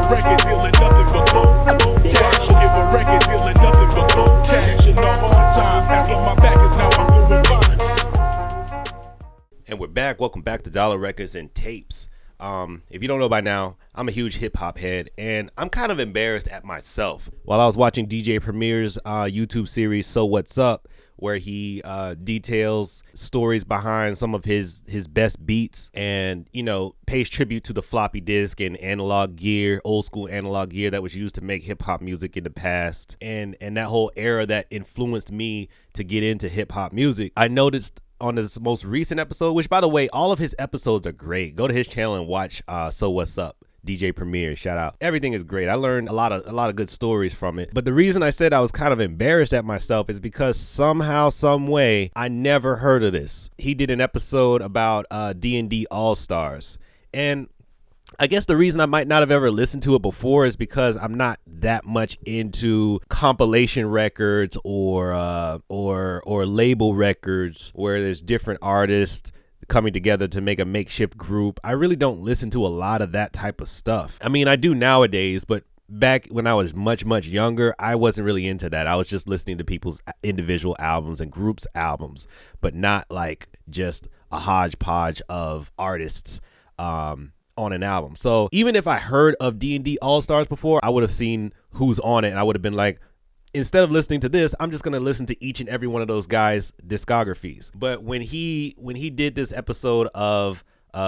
record dealing nothing but gold. Cash, give a record dealing nothing but gold. Cash in the hard time. After my back is now I'm doing fine. And we're back. Welcome back to Dollar Records and Tapes. If you don't know by now, I'm a huge hip hop head, and I'm kind of embarrassed at myself. While I was watching DJ Premier's YouTube series, So What's Up, where he details stories behind some of his best beats and, you know, pays tribute to the floppy disk and analog gear, old school analog gear that was used to make hip hop music in the past, and that whole era that influenced me to get into hip hop music. I noticed on this most recent episode, which by the way, all of his episodes are great. Go to his channel and watch So What's Up, DJ Premier, shout out. Everything is great. I learned a lot of good stories from it. But the reason I said I was kind of embarrassed at myself is because somehow, some way, I never heard of this. He did an episode about D&D All-Stars, and I guess the reason I might not have ever listened to it before is because I'm not that much into compilation records or label records where there's different artists coming together to make a makeshift group. I really don't listen to a lot of that type of stuff. I mean, I do nowadays, but back when I was much younger, I wasn't really into that. I was just listening to people's individual albums and groups' albums, but not like just a hodgepodge of artists on an album. So even if I heard of D&D All-Stars before, I would have seen who's on it, and I would have been like, instead of listening to this, I'm just going to listen to each and every one of those guys' discographies. But when he did this episode of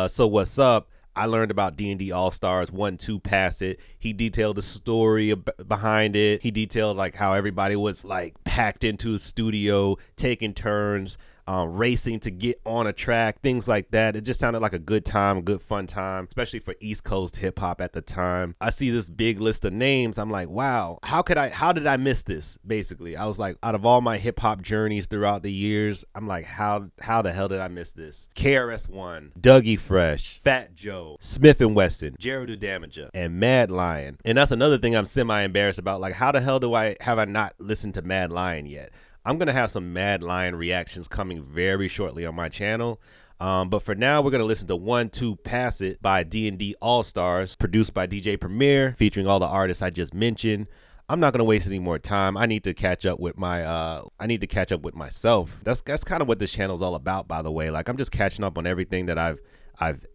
So What's Up, I learned about D&D All-Stars 1, 2, Pass It. He detailed the story behind it. He detailed like how everybody was like packed into a studio, taking turns, racing to get on a track, things like that. It just sounded like a good time, a good fun time, especially for East Coast hip hop at the time. I see this big list of names. I'm like, wow, how did I miss this? Basically, I was like, out of all my hip hop journeys throughout the years, I'm like, how the hell did I miss this? KRS-One, Dougie Fresh, Fat Joe, Smif-N-Wesson, Jared Damaja, and Mad Lion. And that's another thing I'm semi-embarrassed about. Like, how the hell have I not listened to Mad Lion yet? I'm going to have some Mad Lion reactions coming very shortly on my channel. But for now, we're going to listen to 1, 2, Pass It by D&D All-Stars, produced by DJ Premier, featuring all the artists I just mentioned. I'm not going to waste any more time. I need to catch up with myself. That's kind of what this channel is all about, by the way. Like, I'm just catching up on everything that I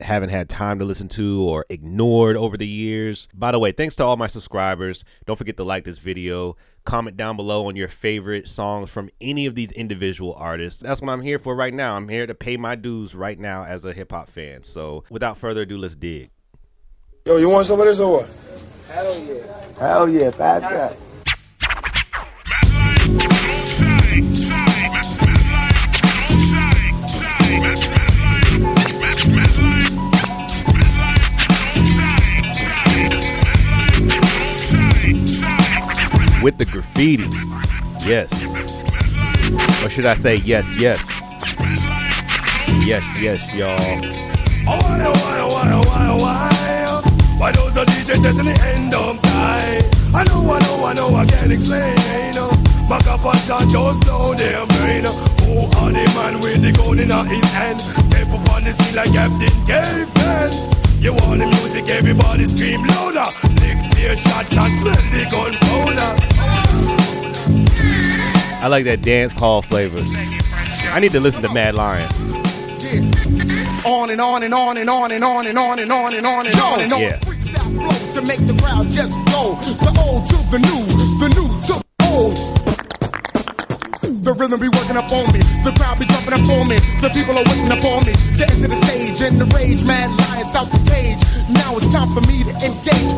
haven't had time to listen to or ignored over the years. By the way, thanks to all my subscribers. Don't forget to like this video. Comment down below on your favorite songs from any of these individual artists. That's what I'm here for right now. I'm here to pay my dues right now as a hip hop fan. So without further ado, let's dig. Yo, you want some of this or what? Hell yeah. Hell yeah, bad guy. With the graffiti, yes. Or should I say yes, y'all. Why those the DJ just in the end of time? I know, I can't explain. Back up and shot just blow their brain. Who are the man with the gun in his hand? Step up on the scene like Captain Caveman. You want the music, everybody scream louder. Lick their shot and smell the gunpowder. I like that dance hall flavor. I need to listen to Mad Lion. On and on and on and on and on and on and on and on and on and on. Yeah. Freestyle flow to make the crowd just go. The old to the new to old. The rhythm be working up on me. The crowd be jumping up on me. The people are waiting up on me to enter the stage and the rage. Mad Lions out the cage. Now it's time for me to engage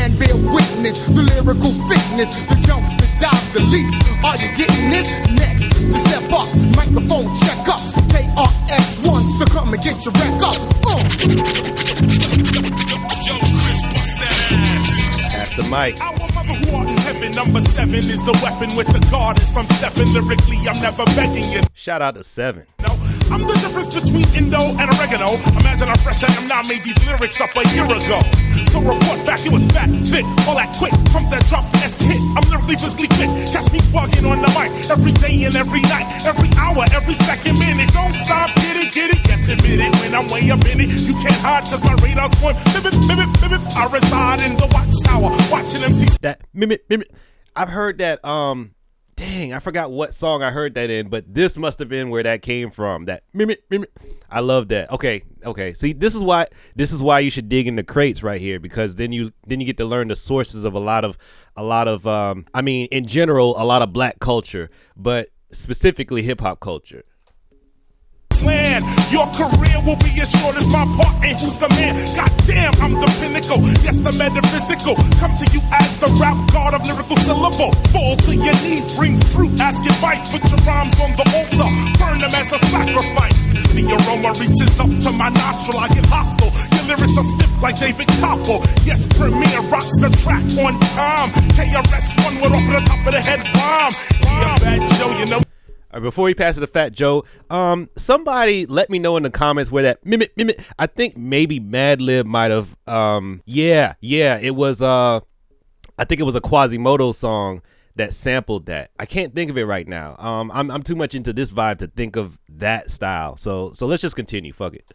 and bear witness. The lyrical fitness, the jumps, the dives, the leaps. Are you getting this? Next to step up, microphone check up. KRS-One, so come and get your wreck up. Pass the mic. Who art in heaven, number 7 is the weapon with the goddess. I'm stepping lyrically, I'm never begging you. Shout out to 7. No, I'm the difference between Indo and oregano. Imagine how fresh I am now, made these lyrics up a year ago. So report back, it was fat, fit, all that quick. Pump that drop, S hit. I'm lyrically physically fit. Catch me bugging on the mic every day and every night, every hour, every second minute. Don't stop, get it, yes, admit it. When I'm way up in it. You can't hide cause my radar's going bip. I reside in the watchtower, watching them see that mimic. I've heard that. Dang, I forgot what song I heard that in, but this must have been where that came from. That mimic. I love that. Okay. See, this is why you should dig in the crates right here, because then you get to learn the sources of a lot of I mean, in general, a lot of black culture, but specifically hip hop culture. land. Your career will be as short as my part. And who's the man? Goddamn, I'm the pinnacle. Yes, the metaphysical. Come to you as the rap god of lyrical syllable. Fall to your knees, bring fruit, ask advice. Put your rhymes on the altar, burn them as a sacrifice. The aroma reaches up to my nostril. I get hostile. Your lyrics are stiff like David Copple. Yes, Premier rocks the track on time. KRS-One went off the top of the head rhyme. Yeah, Fat Joe, you know. Before we pass it to Fat Joe, somebody let me know in the comments where that mimic. I think maybe Madlib might have. It was. I think it was a Quasimodo song that sampled that. I can't think of it right now. I'm too much into this vibe to think of that style. So let's just continue. Fuck it.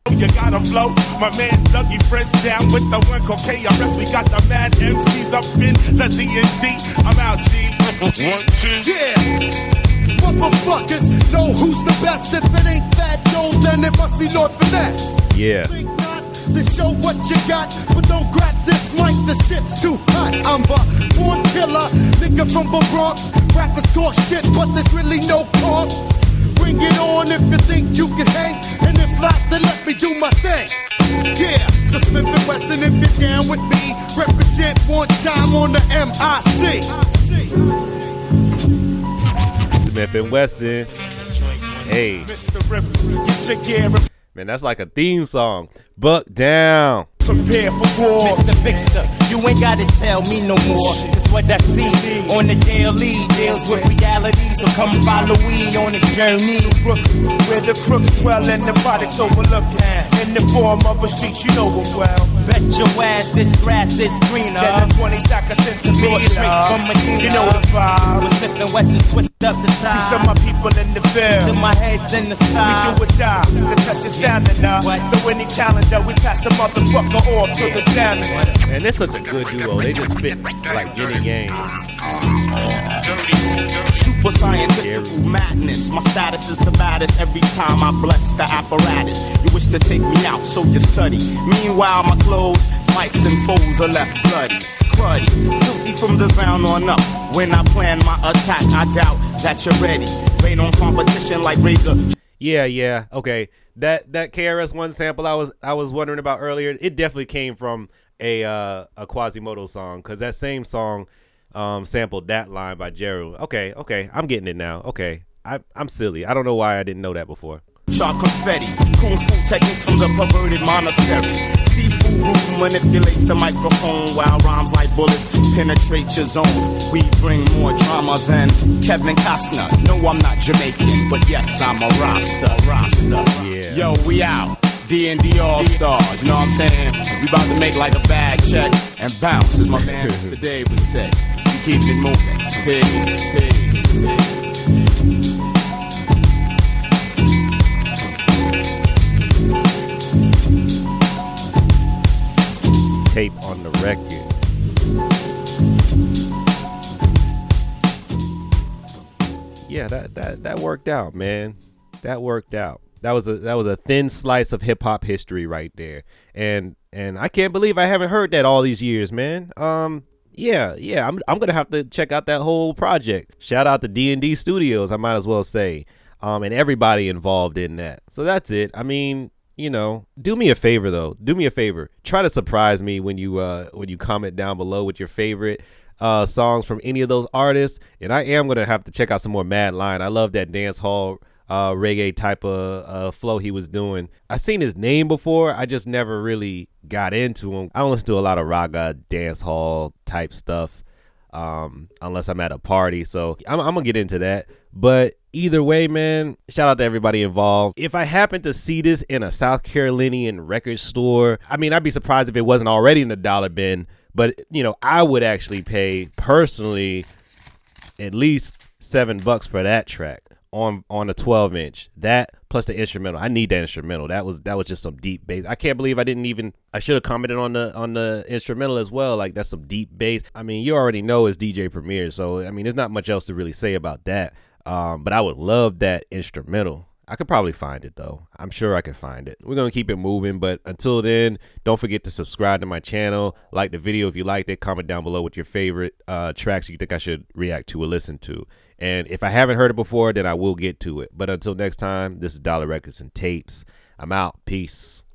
You gotta flow, my man Dougie Fresh down with the one called KRS. We got the mad MCs up in the D&D. I'm out, G. 1, 2, yeah. Motherfuckers know who's the best. If it ain't Fat Joe, then it must be Lord Finesse. Yeah. Think not to show what you got, but don't grab this mic, the shit's too hot. I'm a born killer, nigga from the Bronx. Rappers talk shit, but there's really no pumps. Bring it on if you think you can hang, and if not, then let me do my thing. Yeah, so Smif-N-Wessun, if you're down with me, represent one time on the MIC. Smif-N-Wessun. Hey. Man, that's like a theme song. Buck down. Prepare for war. Mr. Fixter, you ain't gotta tell me no more. Cause what I see on the daily deals with reality. So come follow me on this journey. Brooklyn, where the crooks dwell and the products overlooked. In the form of a street, you know it well. Bet your ass this grass is greener than a 20 sack of cents a meter. You know the vibe. With Smif-N-Wessun, twist up the time. These are my people in the field. Till my head's in the sky. We do or die. The test your stamina. So any challenger, we pass a motherfucker off to the damage. And it's such a good duo. They just fit like yin and yang. Super scientific madness. My status is the baddest every time I bless the apparatus. You wish to take me out, so you study. Meanwhile, my clothes, mics and foes are left bloody. Cruddy, filthy from the ground on up. When I plan my attack, I doubt that you're ready. Rain on competition like Razor. Yeah. Okay. That KRS-One sample I was wondering about earlier, it definitely came from a Quasimodo song, because that same song sampled that line by Jeru. Okay, I'm getting it now. Okay, I'm silly. I don't know why I didn't know that before. Shot confetti, kung fu techniques from the perverted monastery. Seafood room manipulates the microphone while rhymes like bullets penetrate your zone. We bring more drama than Kevin Costner. No, I'm not Jamaican, but yes, I'm a Rasta. Yeah. Yo, we out. D&D All-Stars, you know what I'm saying? We about to make like a bag check and bounce, as my man Mr. Dave would say. We keep it moving. Peace. Tape on the record. Yeah, that worked out, man. That worked out. That was a thin slice of hip hop history right there, and I can't believe I haven't heard that all these years, man. Yeah, I'm gonna have to check out that whole project. Shout out to D&D Studios, I might as well say, and everybody involved in that. So that's it. I mean, you know, do me a favor though. Do me a favor. Try to surprise me when you comment down below with your favorite songs from any of those artists, and I am gonna have to check out some more Mad Lion. I love that dance hall reggae type of flow he was doing. I've seen his name before, I just never really got into him. I don't listen to a lot of raga dance hall type stuff unless I'm at a party, so I'm gonna get into that. But either way, man, shout out to everybody involved. If I happen to see this in a South Carolinian record store, I mean, I'd be surprised if it wasn't already in the dollar bin, but you know, I would actually pay personally at least $7 for that track on a 12-inch. That plus the instrumental. I need that instrumental. That was just some deep bass. I can't believe I should have commented on the instrumental as well. Like, that's some deep bass. I mean, you already know it's DJ Premier, so I mean, there's not much else to really say about that. But I would love that instrumental. I could probably find it though. I'm sure I can find it. We're going to keep it moving, but until then, don't forget to subscribe to my channel, like the video if you liked it, comment down below what your favorite tracks you think I should react to or listen to. And if I haven't heard it before, then I will get to it. But until next time, this is Dollar Records and Tapes. I'm out. Peace.